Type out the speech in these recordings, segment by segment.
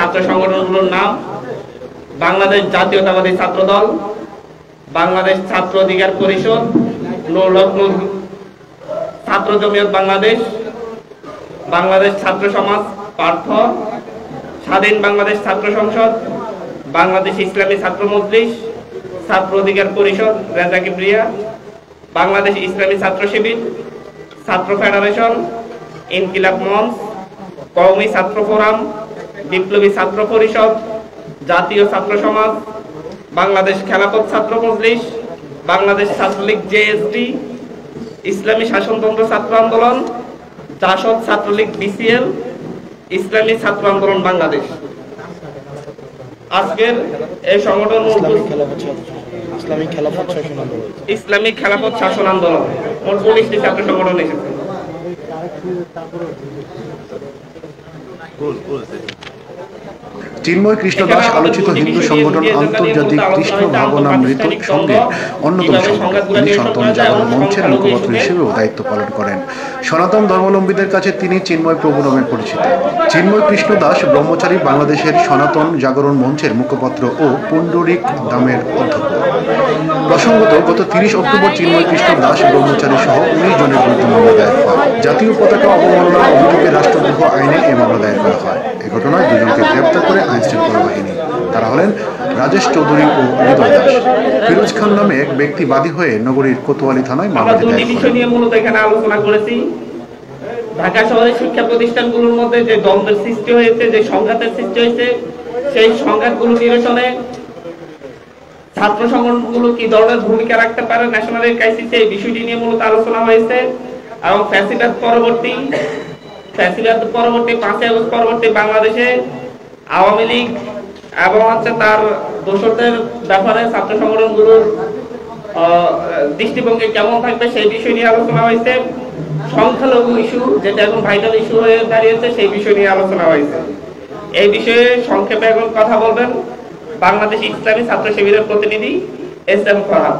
ছাত্র সংগঠনগুলোর নাম: বাংলাদেশ জাতীয়তাবাদী ছাত্র দল, বাংলাদেশ ছাত্র অধিকার পরিষদ, নূর ছাত্র জমিয়ত বাংলাদেশ, বাংলাদেশ ছাত্র সমাজ পার্থ, স্বাধীন বাংলাদেশ ছাত্র সংসদ, বাংলাদেশ ইসলামী ছাত্র মজলিস, ছাত্র অধিকার পরিষদ রেজা কিবরিয়া, বাংলাদেশ ইসলামী ছাত্র শিবির, ছাত্র ফেডারেশন, ইনকিলাব মঞ্চ, কওমি ছাত্র ফোরাম, বিপ্লবী ছাত্র পরিষদ, জাতীয় ছাত্র সমাজ, বাংলাদেশ খেলাফত ছাত্র মজলিস, বাংলাদেশ ছাত্রলীগ জেএসডি, ইসলামী শাসনতন্ত্র ছাত্র আন্দোলন, জাসদ ছাত্রলীগ বিসিএল, ইসলামী ছাত্র আন্দোলন বাংলাদেশ। আজকের এই সংগঠন ইসলামী খেলাফত শাসন আন্দোলন মোট 19টি ছাত্র সংগঠন এসেছে। চিন্ময় কৃষ্ণ দাস আলোচিত হিন্দু সংগঠন আন্তর্জাতিক কৃষ্ণ ভাবনামৃত সংঘের অন্যতম সংগঠক। তিনি সনাতন জাগরণ মঞ্চের মুখপাত্র হিসেবেও দায়িত্ব পালন করেন। সনাতন ধর্মাবলম্বীদের কাছে তিনি চিন্ময় প্রভু নামে পরিচিত। চিন্ময় কৃষ্ণ দাস ব্রহ্মচারী বাংলাদেশের সনাতন জাগরণ মঞ্চের মুখপাত্র ও পুণ্ডরিক ধামের অধ্যক্ষ। প্রসঙ্গত, গত 30 অক্টোবর চিন্ময় কৃষ্ণ দাস ব্রহ্মচারী সহ 19 জনের বিরুদ্ধে মামলা দায়ের হয়। জাতীয় পতাকা অবমাননার অভিযোগে রাষ্ট্রদ্রোহ আইনে এই মামলা দায়ের করা হয়। এ ঘটনায় দুজনকে গ্রেপ্তার করে আইনশৃঙ্খলা বাহিনী। তারা হলেন রাজেশ চৌধুরী ও হৃদয় দাস। ফিরোজ খান নামে এক ব্যক্তি বাদী হয়ে নগরীর কোতোয়ালি থানায় মামলা দায়ের করেন। মূলত এখানে আলোচনা করেছি। ঢাকা শহরের শিক্ষা প্রতিষ্ঠানগুলোর মধ্যে যে দ্বন্দ্বের সৃষ্টি হয়েছে, যে সংঘাতের সৃষ্টি হয়েছে, সেই সংঘাতগুলো নিরসনে ছাত্র সংগঠনগুলো কি ধরনের ভূমিকা রাখতে পারে ন্যাশনাল ক্রাইসিসে, এই বিষয়টি নিয়ে মূলত আলোচনা হয়েছে। এবং ফ্যাসিবাদ পরবর্তী 5ই আগস্ট পরবর্তী বাংলাদেশে আওয়ামী লীগ এবং তার দোসরদের ব্যাপারে ছাত্র সংগঠনগুলোর দৃষ্টিভঙ্গি কেমন থাকবে সেই বিষয় নিয়ে আলোচনা হয়েছে। সংখ্যালঘু ইস্যু, যেটা এখন ভাইটাল ইস্যু হয়ে দাঁড়িয়েছে, সেই বিষয় নিয়ে আলোচনা হয়েছে। এই বিষয়ে সংক্ষেপে এখন কথা বলবেন বাংলাদেশ ইসলামী ছাত্র শিবিরের প্রতিনিধি এস.এম. ফরহাদ।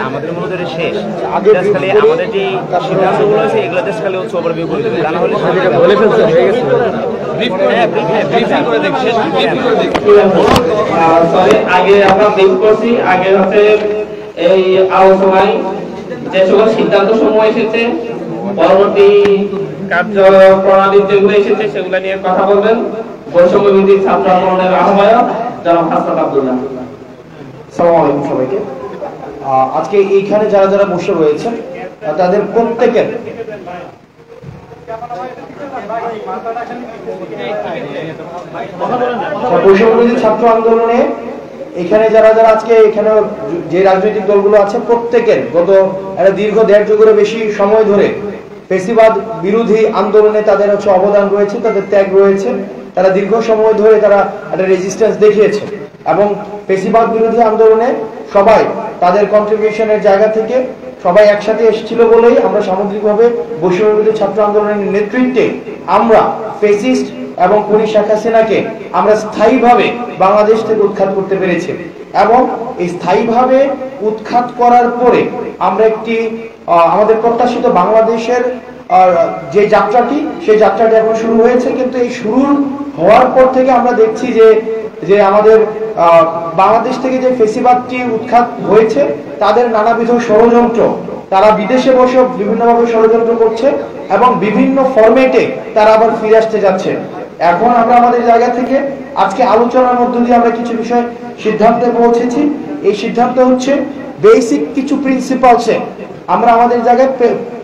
আমাদের মধ্যে শেষ খালি আমাদের যে সিদ্ধান্তগুলো আছে এগুলো খালি হচ্ছে ওভারভিউ করে দেবে, তা না হলে আগে আমরা ব্রিফ করছি। আগে হচ্ছে এই আলোচনায় যে সকল সিদ্ধান্ত সমূহ এসেছে, পরবর্তী কার্যপ্রণালী যেগুলো এসেছে সেগুলো নিয়ে কথা বলবেন বৈষম্য বিরোধী ছাত্র আন্দোলনের আহ্বায়ক জনাব হাসান আব্দুল্লাহ। আসসালামু আলাইকুম সবাইকে। আজকে এইখানে যারা যারা বসে রয়েছেন তাদের প্রত্যেকের বৈষম্যবিরোধী ছাত্র আন্দোলনে এখানে যারা যারা আজকে এখানে যে রাজনৈতিক দলগুলো আছে প্রত্যেকের গত একটা দীর্ঘ 1.5 যুগের বেশি সময় ধরে ফ্যাসিবাদ বিরোধী আন্দোলনে তাদের হচ্ছে অবদান রয়েছে, তাদের ত্যাগ রয়েছে। তারা দীর্ঘ সময় ধরে তারা একটা রেজিস্ট্যান্স দেখিয়েছে এবং ফ্যাসিবাদ বিরোধী আন্দোলনে সবাই তাদের কন্ট্রিবিউশনের জায়গা থেকে সবাই একসাথে এসেছিল বলেই আমরা সামগ্রিকভাবে বৈষম্যবিরোধী ছাত্র আন্দোলনের নেতৃত্বে আমরা ফ্যাসিস্ট এবং খুনি শেখ হাসিনাকে আমরা স্থায়ীভাবে বাংলাদেশ থেকে উৎখাত করতে পেরেছি। এবং এই স্থায়ীভাবে উৎখাত করার পরে আমরা একটি আমাদের প্রত্যাশিত বাংলাদেশের যে যাত্রাটি, সেই যাত্রাটি এখন শুরু হয়েছে। কিন্তু এই শুরু হওয়ার পর থেকে আমরা দেখছি যে আমাদের বাংলাদেশ থেকে যে ফ্যাসিবাদটি উৎখাত হয়েছে তাদের নানাবিধ ষড়যন্ত্র, তারা বিদেশে বসে বিভিন্নভাবে ষড়যন্ত্র করছে এবং বিভিন্ন ফরম্যাটে তারা আবার ফিরে আসতে যাচ্ছে। এখন আমরা আমাদের জায়গা থেকে আজকে আলোচনার মধ্য দিয়ে আমরা কিছু বিষয় সিদ্ধান্তে পৌঁছেছি। এই সিদ্ধান্ত হচ্ছে বেসিক কিছু প্রিন্সিপালসে আমরা আমাদের জায়গায়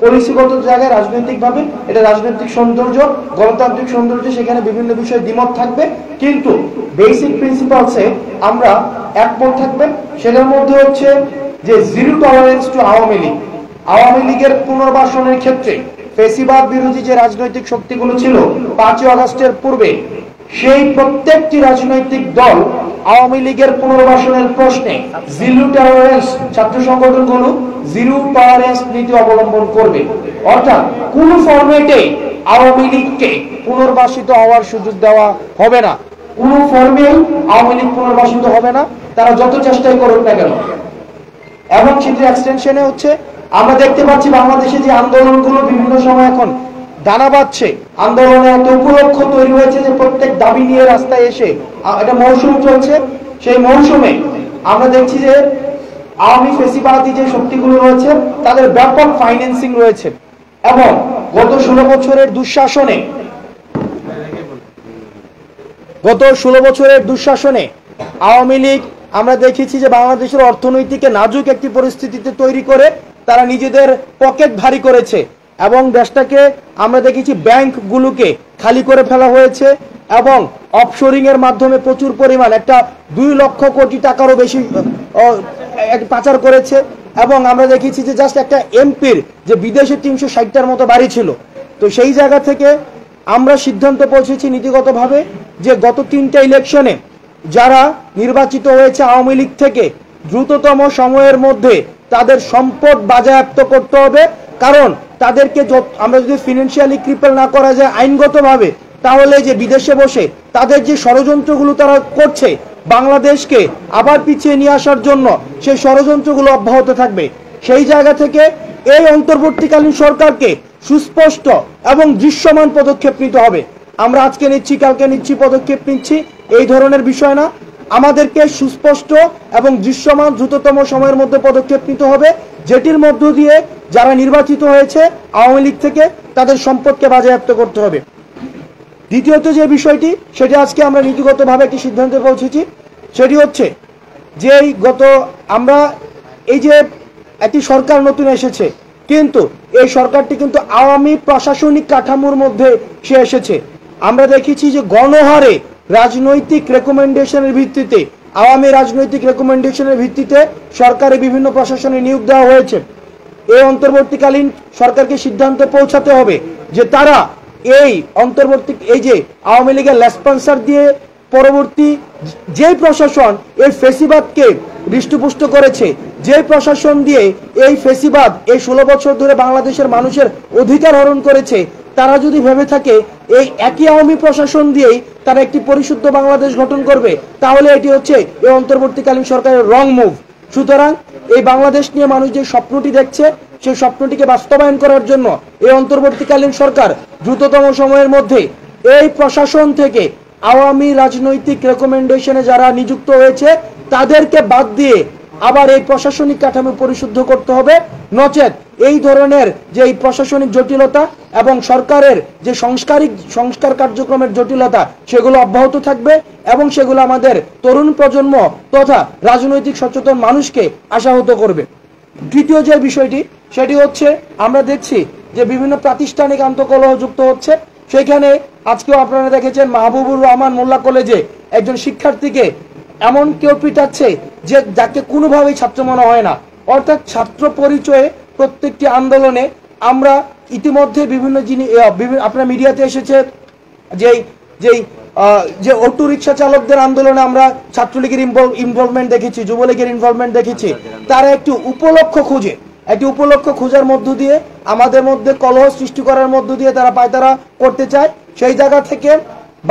পলিসিগত জায়গায় রাজনৈতিকভাবে এটা রাজনৈতিক সৌন্দর্য, গণতান্ত্রিক সৌন্দর্য, সেখানে বিভিন্ন বিষয়ে দ্বিমত থাকবে, কিন্তু বেসিক প্রিন্সিপালসে আমরা একমত থাকবেন। সেটার মধ্যে হচ্ছে যে zero tolerance two Awami League. Awami লীগের পুনর্বাসনের ক্ষেত্রে ফ্যাসিবাদ বিরোধী যে রাজনৈতিক শক্তিগুলো ছিল 5ই আগস্টের পূর্বে, সেই প্রত্যেকটি রাজনৈতিক দল আওয়ামী লীগের পুনর্বাসনের প্রশ্নে জিরো টলারেন্স ছাত্র সংগঠনগুলো জিরো টলারেন্স নীতি অবলম্বন করবে। অর্থাৎ কোন ফরম্যাটে আওয়ামী লীগকে পুনর্বাসিত হওয়ার সুযোগ দেওয়া হবে না, কোন ফর্মেই আওয়ামী লীগ পুনর্বাসিত হবে না, তারা যত চেষ্টাই করুক না কেন। এবং সেটির এক্সটেনশনে হচ্ছে আমরা দেখতে পাচ্ছি বাংলাদেশে যে আন্দোলনগুলো বিভিন্ন সময় এখন দানা বাঁধছে, আন্দোলনে একটা উপলক্ষ তৈরি হয়েছে যে প্রত্যেক দাবি নিয়ে রাস্তায় এসে একটা মৌসুম চলছে। সেই মৌসুমে আমরা দেখছি যে আওয়ামী ফেসিবাদী যে শক্তিগুলো রয়েছে তাদের ব্যাপক ফাইন্যান্সিং রয়েছে এবং গত 16 বছরের দুঃশাসনে আওয়ামী লীগ আমরা দেখেছি যে বাংলাদেশের অর্থনৈতিক নাজুক একটি পরিস্থিতিতে তৈরি করে তারা নিজেদের পকেট ভারী করেছে এবং দেশটাকে আমরা দেখেছি ব্যাংকগুলোকে খালি করে ফেলা হয়েছে এবং অফশোরিং এর মাধ্যমে প্রচুর পরিমাণ একটা 2 লক্ষ কোটি টাকারও বেশি পাচার করেছে। এবং আমরা দেখেছি যে জাস্ট একটা এমপির যে বিদেশে 360টার মতো বাড়ি ছিল। তো সেই জায়গা থেকে আমরা সিদ্ধান্ত পৌঁছেছি নীতিগতভাবে যে গত 3টা ইলেকশনে যারা নির্বাচিত হয়েছে আওয়ামী লীগ থেকে দ্রুততম সময়ের মধ্যে তাদের সম্পদ বাজেয়াপ্ত করতে হবে। কারণ তাদেরকে আমরা যদি ফিনান্সিয়ালি ক্রিপল না করা যায় আইনগতভাবে, তাহলে যে বিদেশে বসে তাদের যে ষড়যন্ত্রগুলো তারা করছে বাংলাদেশকে আবার পিছিয়ে নিয়ে আসার জন্য, সেই ষড়যন্ত্রগুলো অব্যাহত থাকবে। সেই জায়গা থেকে এই অন্তর্বর্তীকালীন সরকারকে সুস্পষ্ট এবং দৃশ্যমান পদক্ষেপ নিতে হবে। আমরা আজকে নিচ্ছি, কালকে নিচ্ছি, পদক্ষেপ নিচ্ছি, এই ধরনের বিষয় না। আমাদেরকে সুস্পষ্ট এবং দৃশ্যমান দ্রুততম সময়ের মধ্যে পদক্ষেপ নিতে হবে, যেটির মধ্য দিয়ে যারা নির্বাচিত হয়েছে আওয়ামী লীগ থেকে তাদের সম্পদকে বাজেয়াপ্ত করতে হবে। দ্বিতীয়ত যে বিষয়টি, সেটি আজকে আমরা নীতিগতভাবে একটি সিদ্ধান্তে পৌঁছেছি, সেটি হচ্ছে যে আমরা এই যে একটি সরকার নতুন এসেছে, কিন্তু এই সরকারটি কিন্তু আওয়ামী প্রশাসনিক কাঠামোর মধ্যে সে এসেছে। আমরা দেখেছি যে গণহারে রাজনৈতিক রেকমেন্ডেশনের ভিত্তিতে, আওয়ামী রাজনৈতিক রেকমেন্ডেশনের ভিত্তিতে সরকারে বিভিন্ন প্রশাসনে নিয়োগ দেওয়া হয়েছে। এই অন্তর্বর্তীকালীন সরকারকে সিদ্ধান্তে পৌঁছাতে হবে যে তারা এই যে আওয়ামী লীগের লেসপন্সার দিয়ে পরবর্তী যে প্রশাসন এই ফেসিবাদকে হৃষ্টপুষ্ট করেছে, যে প্রশাসন দিয়ে এই ফেসিবাদ এই 16 বছর ধরে বাংলাদেশের মানুষের অধিকার হরণ করেছে, তারা যদি ভেবে থাকে এই একই আওয়ামী প্রশাসন দিয়েই তারা একটি পরিশুদ্ধ বাংলাদেশ গঠন করবে, তাহলে এটি হচ্ছে এই অন্তর্বর্তীকালীন সরকারের রং মুভ। সুতরাং এই বাংলাদেশ নিয়ে মানুষ যে স্বপ্নটি দেখছে, সেই স্বপ্নটিকে বাস্তবায়ন করার জন্য এই অন্তর্বর্তীকালীন সরকার দ্রুততম সময়ের মধ্যে এই প্রশাসন থেকে আওয়ামী রাজনৈতিক রেকমেন্ডেশনে যারা নিযুক্ত হয়েছে তাদেরকে বাদ দিয়ে আবার এই প্রশাসনিক কাঠামো পরিশুদ্ধ করতে হবে। নচেত এই ধরনের যে এই প্রশাসনিক জটিলতা এবং সরকারের যে সংস্কার কার্যক্রমের জটিলতা, সেগুলো অব্যাহত থাকবে এবং সেগুলো আমাদের তরুণ প্রজন্ম তথা রাজনৈতিক সচেতন মানুষকে আশাহত করবে। তৃতীয় যে বিষয়টি, সেটি হচ্ছে আমরা দেখছি যে বিভিন্ন প্রাতিষ্ঠানিক আন্তঃকলহ যুক্ত হচ্ছে। সেখানে আজকেও আপনারা দেখেছেন মাহবুবুর রহমান মোল্লা কলেজে একজন শিক্ষার্থীকে এমন কেউ পিটাচ্ছে যে যাকে কোনোভাবেই ছাত্র মনে হয় না। অর্থাৎ ছাত্র পরিচয়ে প্রত্যেকটি আন্দোলনে আমরা ইতিমধ্যে বিভিন্ন আপনার মিডিয়াতে এসেছে যে অটো রিক্সা চালকদের আন্দোলনে আমরা ছাত্রলীগের ইনভলভমেন্ট দেখেছি, যুবলীগের ইনভলভমেন্ট দেখেছি। তারা একটি উপলক্ষ খোঁজার মধ্য দিয়ে আমাদের মধ্যে কলহ সৃষ্টি করার মধ্য দিয়ে তারা পায়তারা করতে চায়। সেই জায়গা থেকে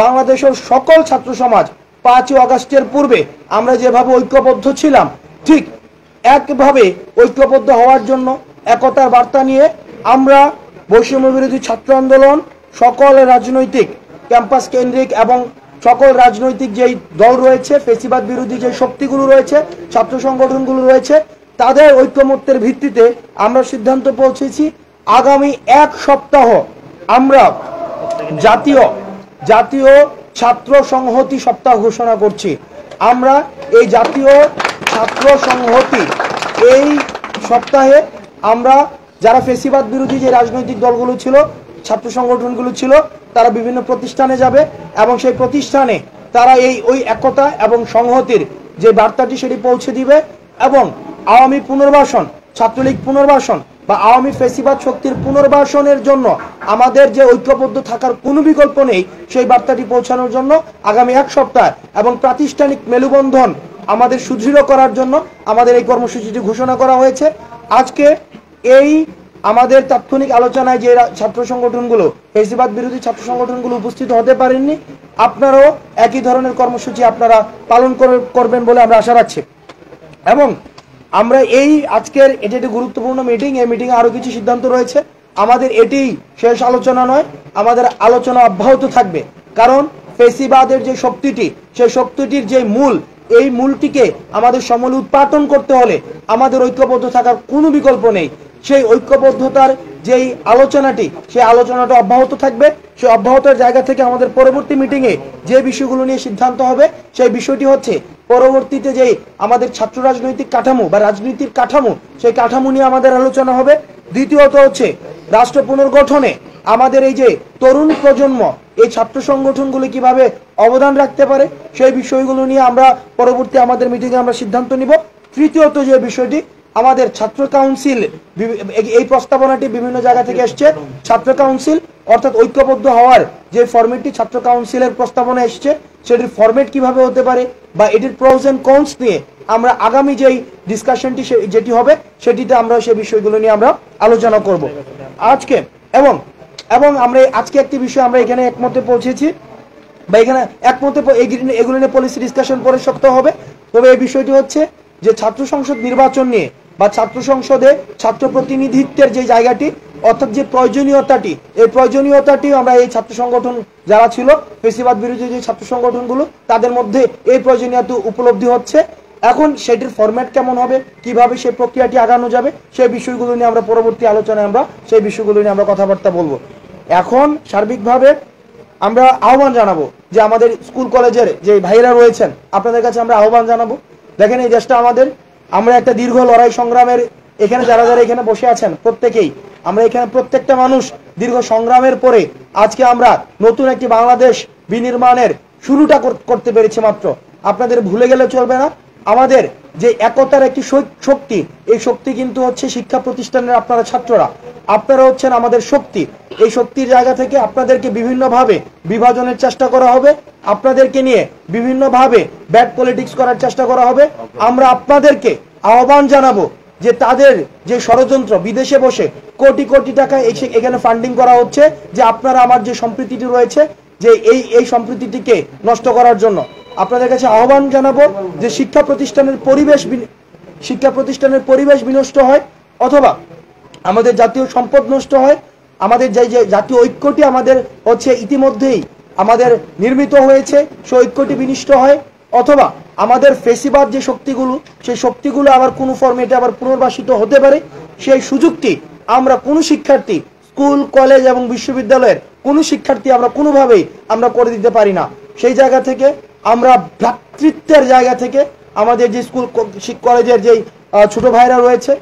বাংলাদেশের সকল ছাত্র সমাজ 5ই আগস্টের পূর্বে আমরা যেভাবে ঐক্যবদ্ধ ছিলাম, ঠিক একভাবে ঐক্যবদ্ধ হওয়ার জন্য একতার বার্তা নিয়ে আমরা বৈষম্য বিরোধী ছাত্র আন্দোলন সকল রাজনৈতিক ক্যাম্পাস কেন্দ্রিক এবং সকল রাজনৈতিক যেই দল রয়েছে, ফেসিবাদ বিরোধী যে শক্তিগুলো রয়েছে, ছাত্র সংগঠনগুলো রয়েছে, তাদের ঐক্যমত্যের ভিত্তিতে আমরা সিদ্ধান্ত পৌঁছেছি আগামী 1 সপ্তাহ আমরা জাতীয় ছাত্র সংহতি সপ্তাহ ঘোষণা করছি। আমরা এই জাতীয় ছাত্র সংহতি এই সপ্তাহে আমরা যারা ফেসিবাদ বিরোধী যে রাজনৈতিক দলগুলো ছিল, ছাত্র সংগঠনগুলো ছিল, তারা বিভিন্ন প্রতিষ্ঠানে যাবে এবং সেই প্রতিষ্ঠানে তারা ওই একতা এবং সংহতির যে বার্তাটি সেটি পৌঁছে দিবে এবং আওয়ামী পুনর্বাসন, ছাত্রলীগ পুনর্বাসন বা আওয়ামী ফেসিবাদ শক্তির পুনর্বাসনের জন্য আমাদের যে ঐক্যবদ্ধ থাকার কোনো বিকল্প নেই, সেই বার্তাটি পৌঁছানোর জন্য আগামী এক সপ্তাহ এবং প্রাতিষ্ঠানিক মেলুবন্ধন আমাদের সুদৃঢ় করার জন্য আমাদের এই কর্মসূচিটি ঘোষণা করা হয়েছে। আজকে এই আমাদের তাৎক্ষণিক আলোচনায় যে ছাত্র সংগঠনগুলো, ফেসিবাদ বিরোধী ছাত্র সংগঠনগুলো উপস্থিত হতে পারেননি, আপনারাও একই ধরনের কর্মসূচি আপনারা পালন করবেন বলে আমরা আশা রাখছি। এবং আমরা এই আজকের এটি একটি গুরুত্বপূর্ণ মিটিং, এই মিটিংয়ে আরও কিছু সিদ্ধান্ত রয়েছে। আমাদের এটি শেষ আলোচনা নয়, আমাদের আলোচনা অব্যাহত থাকবে। কারণ ফেসিবাদের যে শক্তিটি, সেই শক্তিটির যে মূল, এই মূলটিকে আমাদের সমূলে উৎপাটন করতে হলে আমাদের ঐক্যবদ্ধ থাকার কোনো বিকল্প নেই। সেই ঐক্যবদ্ধতার যেই আলোচনাটি, সেই আলোচনাটা অব্যাহত থাকবে। সেই অব্যাহতের জায়গা থেকে আমাদের পরবর্তী মিটিংয়ে যে বিষয়গুলো নিয়ে সিদ্ধান্ত হবে, সেই বিষয়টি হচ্ছে পরবর্তীতে যে আমাদের ছাত্র রাজনৈতিক কাঠামো বা রাজনীতির কাঠামো, সেই কাঠামো নিয়ে আমাদের আলোচনা হবে। দ্বিতীয়ত হচ্ছে রাষ্ট্র পুনর্গঠনে আমাদের এই যে তরুণ প্রজন্ম, এই ছাত্র সংগঠনগুলি কিভাবে অবদান রাখতে পারে, সেই বিষয়গুলো নিয়ে আমরা পরবর্তী আমাদের মিটিংয়ে আমরা সিদ্ধান্ত নিব। তৃতীয়ত যে বিষয়টি, আমাদের ছাত্র কাউন্সিল, এই প্রস্তাবনাটি বিভিন্ন জায়গা থেকে এসছে। ছাত্র কাউন্সিল অর্থাৎ ঐক্যবদ্ধ হওয়ার যে ফরম্যাটটি ছাত্র কাউন্সিলের প্রস্তাবনা এসছে, সেটির ফরম্যাট কিভাবে হতে পারে বা এটির প্রোস এন্ড কনস নিয়ে আমরা আগামী যেই ডিসকাশনটি যেটি হবে, সেটিতে আমরা সেই বিষয়গুলো নিয়ে আমরা আলোচনা করব আজকে। এবং আমরা আজকে একটি বিষয় আমরা এখানে একমতে পৌঁছেছি, বা এখানে একমতে এগুলো নিয়ে পলিসি ডিসকাশন পরে শক্ত হবে। তবে এই বিষয়টি হচ্ছে যে ছাত্র সংসদ নির্বাচন নিয়ে বা ছাত্র সংসদে ছাত্র প্রতিনিধিত্বের যে জায়গাটি, অর্থাৎ যে প্রয়োজনীয়তাটি, এই প্রয়োজনীয়তাটি আমরা এই ছাত্র সংগঠন যারা ছিল, ফেসিবাদ বিরোধী যে ছাত্র সংগঠনগুলো, তাদের মধ্যে এই প্রয়োজনীয়তা উপলব্ধি হচ্ছে। এখন সেটির ফরম্যাট কেমন হবে, কিভাবে সেই প্রক্রিয়াটি আগানো যাবে, সেই বিষয়গুলো নিয়ে আমরা পরবর্তী আলোচনায় সেই বিষয়গুলো নিয়ে আমরা কথাবার্তা বলবো। এখন সার্বিকভাবে আমরা আহ্বান জানাবো যে আমাদের স্কুল কলেজের যে ভাইরা রয়েছেন, আপনাদের কাছে আমরা আহ্বান জানাবো, দেখেন এই দেশটা আমাদের, আমরা একটা দীর্ঘ লড়াই সংগ্রামের, এখানে যারা যারা এখানে বসে আছেন প্রত্যেকেই, আমরা এখানে প্রত্যেকটা মানুষ দীর্ঘ সংগ্রামের পরে আজকে আমরা নতুন একটি বাংলাদেশ বিনির্মাণের শুরুটা করতে পেরেছি মাত্র। আপনাদের ভুলে গেলে চলবে না, আমাদের যে একতার একটি শক্তি, এই শক্তি কিন্তু হচ্ছে শিক্ষা প্রতিষ্ঠানের আপনারা ছাত্ররা, আপনারা হচ্ছেন আমাদের শক্তি। এই শক্তির জায়গা থেকে আপনাদেরকে বিভিন্নভাবে বিভাজনের চেষ্টা করা হবে, আপনাদেরকে নিয়ে বিভিন্নভাবে ব্যাড পলিটিক্স করার চেষ্টা করা হবে। আমরা আপনাদেরকে আহ্বান জানাবো যে তাদের যে ষড়যন্ত্র, বিদেশে বসে কোটি কোটি টাকা এখানে ফান্ডিং করা হচ্ছে, যে আপনারা আমার যে সম্প্রীতিটি রয়েছে, যে এই সম্প্রীতিটিকে নষ্ট করার জন্য আপনাদের কাছে আহ্বান জানাবো যে শিক্ষা প্রতিষ্ঠানের পরিবেশ বিনষ্ট হয়, অথবা আমাদের জাতীয় সম্পদ নষ্ট হয়, আমাদের যে জাতীয় ঐক্যটি আমাদের হচ্ছে ইতিমধ্যেই আমাদের নির্মিত হয়েছে, সেই ঐক্যটি বিনষ্ট হয়, অথবা আমাদের ফেসিবাদ যে শক্তিগুলো, সেই শক্তিগুলো আবার কোনো ফর্মেটে আবার পুনর্বাসিত হতে পারে, সেই সুযোগটি আমরা কোনো শিক্ষার্থী, স্কুল কলেজ এবং বিশ্ববিদ্যালয়ের কোনো শিক্ষার্থী আমরা কোনোভাবেই আমরা করে দিতে পারি না। সেই জায়গা থেকে আমরা ভ্রাতৃত্বের জায়গা থেকে আমাদের যে স্কুল কলেজের যেই ছোট ভাইরা রয়েছে,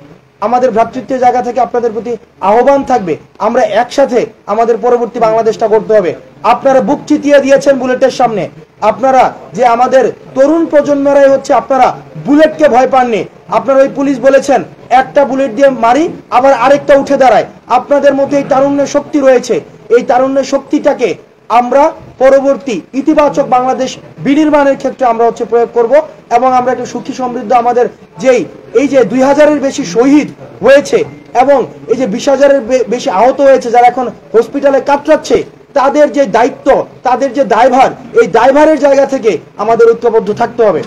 আমাদের ভ্রাতৃত্বের জায়গা থেকে আপনাদের প্রতি আহ্বান থাকবে, আমরা একসাথে আমাদের পরবর্তী বাংলাদেশটা করতে হবে। আপনারা বুক চিতিয়ে দিয়েছেন বুলেটের সামনে, আপনারা যে আমাদের তরুণ প্রজন্মেরাই হচ্ছে, আপনারা বুলেটকে ভয় পাননি, আপনারা ওই পুলিশ বলেছেন একটা বুলেট দিয়ে মারি আবার আরেকটা উঠে দাঁড়ায়। আপনাদের মধ্যে এই তারুণ্যের শক্তি রয়েছে, এই তারুণ্যের শক্তিটাকে আমরা পরবর্তী ইতিবাচক বাংলাদেশ বিনির্মাণের ক্ষেত্রে আমরা হচ্ছে প্রয়োগ করব, এবং আমরা একটা সুখী সমৃদ্ধ আমাদের এই যে 2000-এর বেশি শহীদ হয়েছে এবং এই যে 20,000-এর বেশি আহত হয়েছে, যারা এখন হসপিটালে কাতরাচ্ছে, তাদের যে দায়িত্ব, তাদের যে দায়ভার, এই দায়ভারের জায়গা থেকে আমাদের ঐক্যবদ্ধ থাকতে হবে।